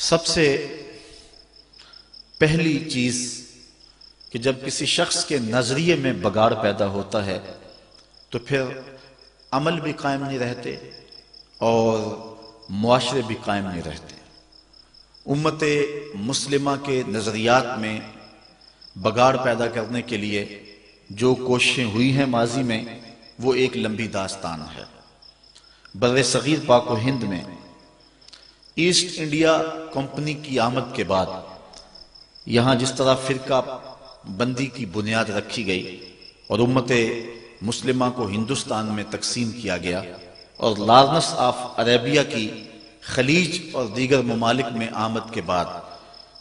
سب سے پہلی چیز کہ جب کسی شخص کے نظریے میں بگاڑ پیدا ہوتا ہے تو پھر عمل بھی قائم نہیں رہتے اور معاشرے بھی قائم نہیں رہتے۔ امت مسلمہ کے نظریات میں بگاڑ پیدا کرنے کے لیے جو کوششیں ہوئی ہیں ماضی میں، وہ ایک لمبی داستان ہے۔ بر صغیر پاک و ہند میں ایسٹ انڈیا کمپنی کی آمد کے بعد یہاں جس طرح فرقہ بندی کی بنیاد رکھی گئی اور امت مسلمہ کو ہندوستان میں تقسیم کیا گیا، اور لارنس آف عربیہ کی خلیج اور دیگر ممالک میں آمد کے بعد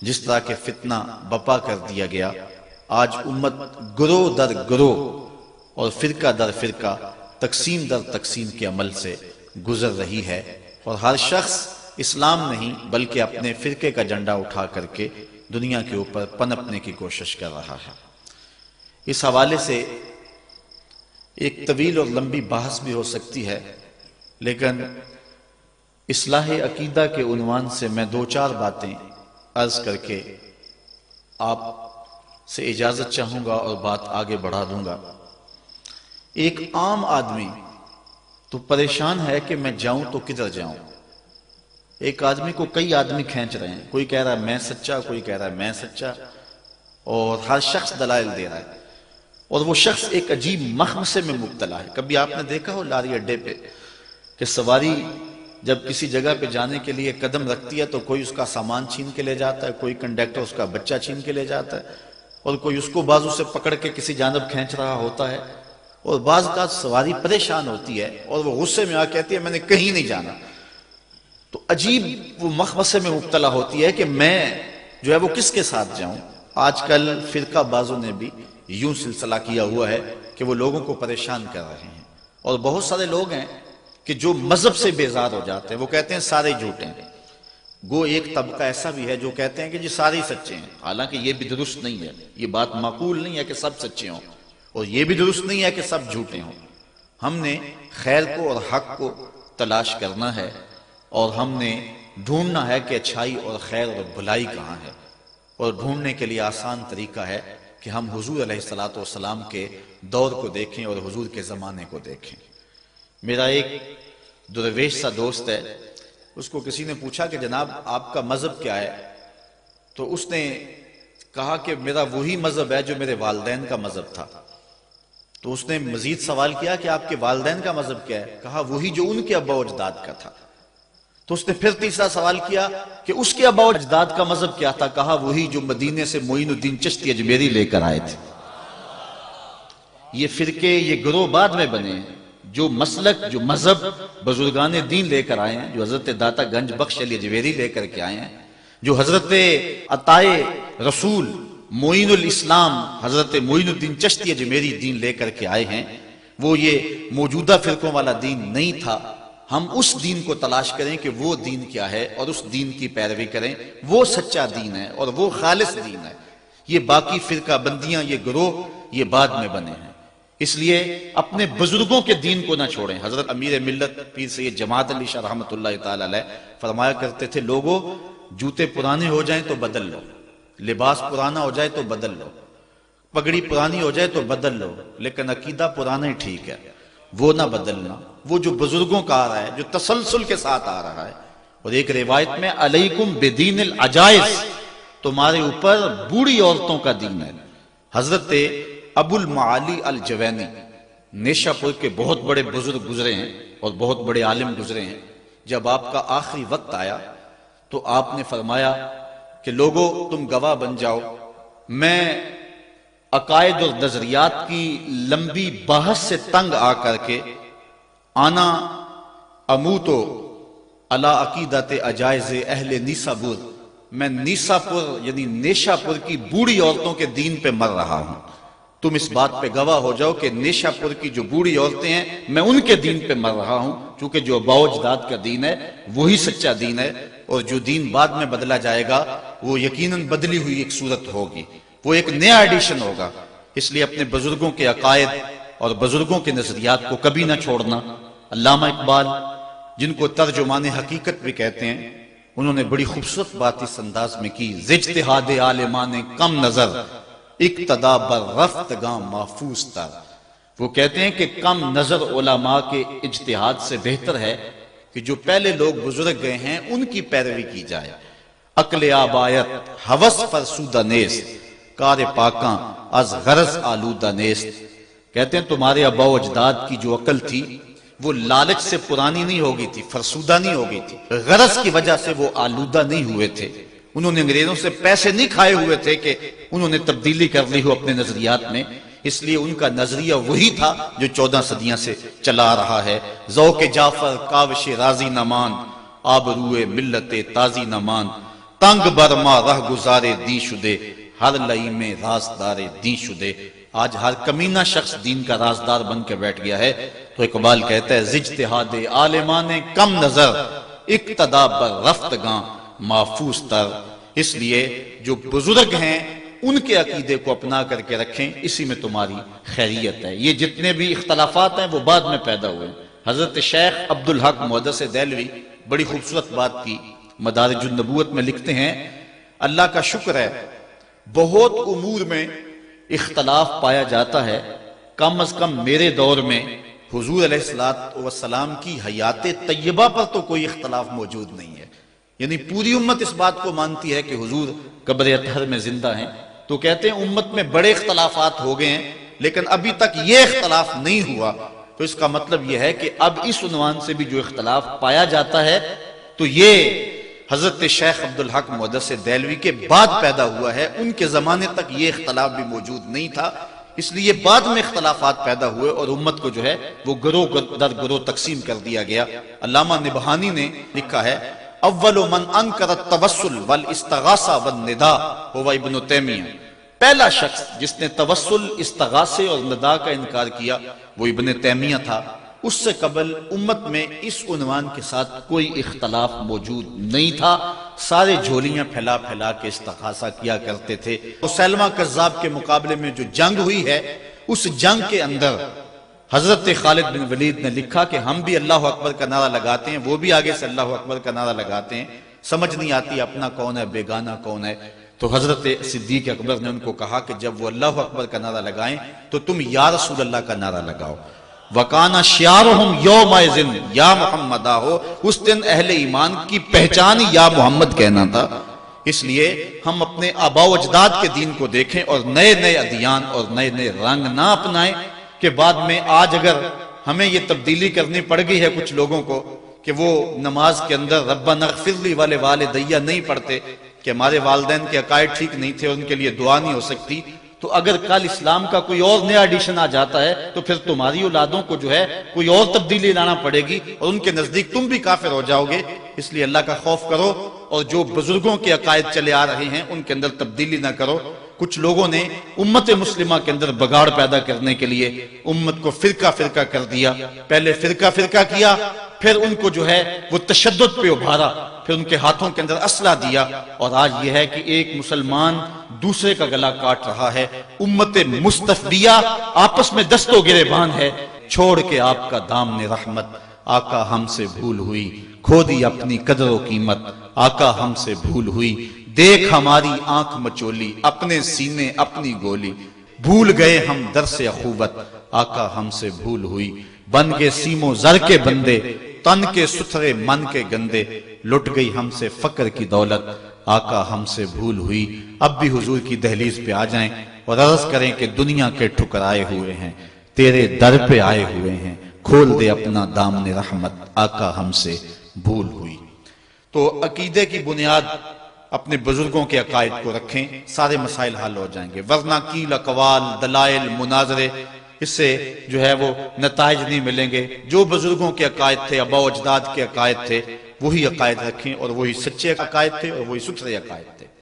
جس طرح کے فتنہ بپا کر دیا گیا، آج امت گروہ در گروہ اور فرقہ در فرقہ، تقسیم در تقسیم کے عمل سے گزر رہی ہے، اور ہر شخص اسلام نہیں بلکہ اپنے فرقے کا جھنڈا اٹھا کر کے دنیا کے اوپر پنپنے کی کوشش کر رہا ہے۔ اس حوالے سے ایک طویل اور لمبی بحث بھی ہو سکتی ہے، لیکن اصلاح عقیدہ کے عنوان سے میں دو چار باتیں عرض کر کے آپ سے اجازت چاہوں گا اور بات آگے بڑھا دوں گا۔ ایک عام آدمی تو پریشان ہے کہ میں جاؤں تو کدھر جاؤں۔ ایک آدمی کو کئی آدمی کھینچ رہے ہیں، کوئی کہہ رہا ہے میں سچا، کوئی کہہ رہا ہے میں سچا، اور ہر شخص دلائل دے رہا ہے، اور وہ شخص ایک عجیب مخمصے میں مبتلا ہے۔ کبھی آپ نے دیکھا ہو لاری اڈے پہ کہ سواری جب کسی جگہ پہ جانے کے لیے قدم رکھتی ہے تو کوئی اس کا سامان چھین کے لے جاتا ہے، کوئی کنڈکٹر اس کا بچہ چھین کے لے جاتا ہے، اور کوئی اس کو بازو سے پکڑ کے کسی جانب کھینچ رہا ہوتا ہے، اور بعض کا سواری پریشان ہوتی ہے اور وہ غصے میں آ کہتی ہے میں نے کہیں نہیں جانا، تو عجیب وہ مخمصے میں مبتلا ہوتی ہے کہ میں جو ہے وہ کس کے ساتھ جاؤں۔ آج کل فرقہ بازوں نے بھی یوں سلسلہ کیا ہوا ہے کہ وہ لوگوں کو پریشان کر رہے ہیں، اور بہت سارے لوگ ہیں کہ جو مذہب سے بیزار ہو جاتے ہیں، وہ کہتے ہیں سارے جھوٹے ہیں۔ گو ایک طبقہ ایسا بھی ہے جو کہتے ہیں کہ جی سارے ہی سچے ہیں، حالانکہ یہ بھی درست نہیں ہے، یہ بات معقول نہیں ہے کہ سب سچے ہوں، اور یہ بھی درست نہیں ہے کہ سب جھوٹے ہوں۔ ہم نے خیر کو اور حق کو تلاش کرنا ہے، اور ہم نے ڈھونڈنا ہے کہ اچھائی اور خیر اور بھلائی کہاں ہے، اور ڈھونڈنے کے لیے آسان طریقہ ہے کہ ہم حضور علیہ السلام کے دور کو دیکھیں اور حضور کے زمانے کو دیکھیں۔ میرا ایک درویش سا دوست ہے، اس کو کسی نے پوچھا کہ جناب آپ کا مذہب کیا ہے، تو اس نے کہا کہ میرا وہی مذہب ہے جو میرے والدین کا مذہب تھا۔ تو اس نے مزید سوال کیا کہ آپ کے والدین کا مذہب کیا ہے، کہا وہی جو ان کے ابا و اجداد کا تھا۔ تو اس نے پھر تیسرا سوال کیا کہ اس کے ابا و اجداد کا مذہب کیا تھا، کہا وہی جو مدینے سے معین الدین چشتی اجمیری لے کر آئے تھے۔ یہ فرقے، یہ گروہ بعد میں بنے ہیں، جو مسلک، جو مذہب بزرگان دین لے کر آئے ہیں، جو حضرت داتا گنج بخش علی اجمیری لے کر کے آئے ہیں، جو حضرت عطائے رسول معین الاسلام حضرت معین الدین چشتی اجمیری دین لے کر کے آئے ہیں، وہ یہ موجودہ فرقوں والا دین نہیں تھا۔ ہم اس دین کو تلاش کریں کہ وہ دین کیا ہے، اور اس دین کی پیروی کریں، وہ سچا دین ہے اور وہ خالص دین ہے۔ یہ باقی فرقہ بندیاں، یہ گروہ، یہ بعد میں بنے ہیں۔ اس لیے اپنے بزرگوں کے دین کو نہ چھوڑیں۔ حضرت امیر ملت پیر سید جماعت علی شاہ رحمۃ اللہ تعالی علیہ فرمایا کرتے تھے، لوگوں جوتے پرانے ہو جائیں تو بدل لو، لباس پرانا ہو جائے تو بدل لو، پگڑی پرانی ہو جائے تو بدل لو، لیکن عقیدہ پرانا ہی ٹھیک ہے، وہ نہ بدلنا، وہ جو بزرگوں کا آ رہا ہے، جو تسلسل کے ساتھ آ رہا ہے۔ اور ایک روایت میں علیکم بدین العجائز، تمہارے اوپر بوڑھی عورتوں کا دین ہے۔ حضرت ابو المعالی الجوینی نیشہ پور کے بہت بڑے بزرگ گزرے ہیں اور بہت بڑے عالم گزرے ہیں۔ جب آپ کا آخری وقت آیا تو آپ نے فرمایا کہ لوگوں تم گواہ بن جاؤ، میں عقائد اور نظریات کی لمبی بحث سے تنگ آ کر کے آنا اموتو علی عقیدت عجائز اہل نیسابور، میں نیساپور یعنی نیشہ پور کی بوڑھی عورتوں کے دین پہ مر رہا ہوں۔ تم اس بات پہ گواہ ہو جاؤ کہ نیشہ پور کی جو بوڑھی عورتیں ہیں میں ان کے دین پہ مر رہا ہوں، چونکہ جو ابا و اجداد کا دین ہے وہی سچا دین ہے، اور جو دین بعد میں بدلا جائے گا وہ یقیناً بدلی ہوئی ایک صورت ہوگی، وہ ایک نیا ایڈیشن ہوگا۔ اس لیے اپنے بزرگوں کے عقائد اور بزرگوں کے نظریات کو کبھی نہ چھوڑنا۔ علامہ اقبال، جن کو ترجمان حقیقت بھی کہتے ہیں، انہوں نے بڑی خوبصورت بات اس انداز میں کی، اجتہاد عالمان کم نظر اقتدا بر رفتگاں محفوظ تر۔ وہ کہتے ہیں کہ کم نظر علماء کے اجتہاد سے بہتر ہے کہ جو پہلے لوگ بزرگ گئے ہیں ان کی پیروی کی جائے۔ عقل آبایت ہوس فرسودہ نیست، کار پاکاں از غرض آلودہ نیست۔ کہتے ہیں تمہارے آباء و اجداد کی جو عقل تھی وہ لالچ سے پرانی نہیں ہو گئی تھی، فرسودہ نہیں ہو گئی تھی، غرض کی وجہ سے وہ آلودہ نہیں ہوئے تھے۔ انہوں نے انگریزوں سے پیسے نہیں کھائے ہوئے تھے کہ انہوں نے تبدیلی کر لی ہو اپنے نظریات میں، اس لیے ان کا نظریہ وہی تھا جو 14 صدیاں سے چلا رہا ہے۔ ذوق جعفر کاوش راضی نمان، آبروئے ملت تازی نمان، تنگ برما رہ گزارے دین شدے، ہر لئی میں رازدار دین شدے۔ آج ہر کمینہ شخص دین کا رازدار بن کے بیٹھ گیا ہے۔ تو اقبال کہتا ہے اجتہاد عالمان کم نظر اقتدا بر رفتگاں محفوظ تر۔ اس لیے جو بزرگ ہیں ان کے عقیدے کو اپنا کر کے رکھیں، اسی میں تمہاری خیریت ہے۔ یہ جتنے بھی اختلافات ہیں وہ بعد میں پیدا ہوئے۔ حضرت شیخ عبدالحق محدث دہلوی بڑی خوبصورت بات کی مدارج النبوت میں لکھتے ہیں، اللہ کا شکر ہے بہت امور میں اختلاف پایا جاتا ہے، کم از کم میرے دور میں حضور علیہ السلام کی حیات طیبہ پر تو کوئی اختلاف موجود نہیں ہے۔ یعنی پوری امت اس بات کو مانتی ہے کہ حضور قبر اطہر میں زندہ ہیں۔ تو کہتے ہیں امت میں بڑے اختلافات ہو گئے ہیں لیکن ابھی تک یہ اختلاف نہیں ہوا، تو اس کا مطلب یہ ہے کہ اب اس عنوان سے بھی جو اختلاف پایا جاتا ہے تو یہ حضرت شیخ عبدالحق محدث دہلوی کے بعد پیدا ہوا ہے، ان کے زمانے تک یہ اختلاف بھی موجود نہیں تھا، اس لیے بعد میں اختلافات پیدا ہوئے اور امت کو جو ہے وہ گروہ در گروہ تقسیم کر دیا گیا۔ علامہ نبہانی نے لکھا ہے اول من انکر التوسل والاستغاثہ والنداء هو ابن تیمیہ، پہلا شخص جس نے توسل، استغاثے اور ندا کا انکار کیا وہ ابن تیمیہ تھا۔ اس سے قبل امت میں اس عنوان کے ساتھ کوئی اختلاف موجود نہیں تھا، سارے جھولیاں پھیلا پھیلا کے استغاثہ کیا کرتے تھے۔ مسیلمہ کذاب کے مقابلے میں جو جنگ ہوئی ہے اس جنگ کے اندر حضرت خالد بن ولید نے لکھا کہ ہم بھی اللہ اکبر کا نعرہ لگاتے ہیں، وہ بھی آگے سے اللہ اکبر کا نعرہ لگاتے ہیں، سمجھ نہیں آتی اپنا کون ہے بیگانہ کون ہے۔ تو حضرت صدیق اکبر نے ان کو کہا کہ جب وہ اللہ اکبر کا نعرہ لگائیں تو تم یا رسول اللہ کا نعرہ لگاؤ۔ وَقَانَ شِعَارُهُمْ يَوْمَئِذٍ یا محمدہ ہو، اس دن اہل ایمان کی پہچان ہی یا محمد کہنا تھا۔ اس لیے ہم اپنے آباء و اجداد کے دین کو دیکھیں اور نئے نئے ادیان اور نئے نئے رنگ نہ اپنائیں کہ بعد میں آج اگر ہمیں یہ تبدیلی کرنی پڑ گئی ہے کچھ لوگوں کو کہ وہ نماز کے اندر ربنا اغفر لی والدیّ نہیں پڑھتے کہ ہمارے والدین کے عقائد ٹھیک نہیں تھے، ان کے لیے دعا نہیں ہو سکتی، تو اگر کل اسلام کا کوئی اور نیا ایڈیشن آ جاتا ہے تو پھر تمہاری اولادوں کو جو ہے کوئی اور تبدیلی لانا پڑے گی اور ان کے نزدیک تم بھی کافر ہو جاؤ گے۔ اس لیے اللہ کا خوف کرو اور جو بزرگوں کے عقائد چلے آ رہے ہیں ان کے اندر تبدیلی نہ کرو۔ کچھ لوگوں نے امت مسلمہ کے اندر بگاڑ پیدا کرنے کے لیے امت کو فرقہ فرقہ کر دیا، پہلے فرقہ فرقہ کیا، پھر ان کو جو ہے وہ تشدد پہ ابھارا، پھر ان کے ہاتھوں کے اندر اسلحہ دیا، اور آج یہ ہے کہ ایک مسلمان دوسرے کا گلا کاٹ رہا ہے۔ امت مصطفیہ آپس میں دست و گریبان ہے، چھوڑ کے آپ کا دامن رحمت، آقا ہم سے بھول ہوئی، کھو دی اپنی قدر و قیمت، آقا ہم سے بھول ہوئی، دیکھ ہماری آنکھ مچولی، اپنے سینے اپنی گولی، بھول گئے ہم درس اخوت، آقا ہم سے بھول ہوئی، بن گئے سیم و زر کے بندے، تن کے ستھرے من کے گندے، لٹ گئی ہم سے فقر کی دولت، آقا ہم سے بھول ہوئی۔ اب بھی حضور کی دہلیز پہ آ جائیں اور عرض کریں کہ دنیا کے ٹھکرائے ہوئے ہیں، تیرے در پہ آئے ہوئے ہیں، کھول دے اپنا دامن رحمت، آقا ہم سے بھول ہوئی۔ تو عقیدے کی بنیاد اپنے بزرگوں کے عقائد کو رکھیں، سارے مسائل حل ہو جائیں گے، ورنہ قیل اقوال، دلائل، مناظرے، اس سے جو ہے وہ نتائج نہیں ملیں گے۔ جو بزرگوں کے عقائد تھے، آباء و اجداد کے عقائد تھے، وہی عقائد رکھیں، اور وہی سچے عقائد تھے اور وہی ستھرے عقائد تھے۔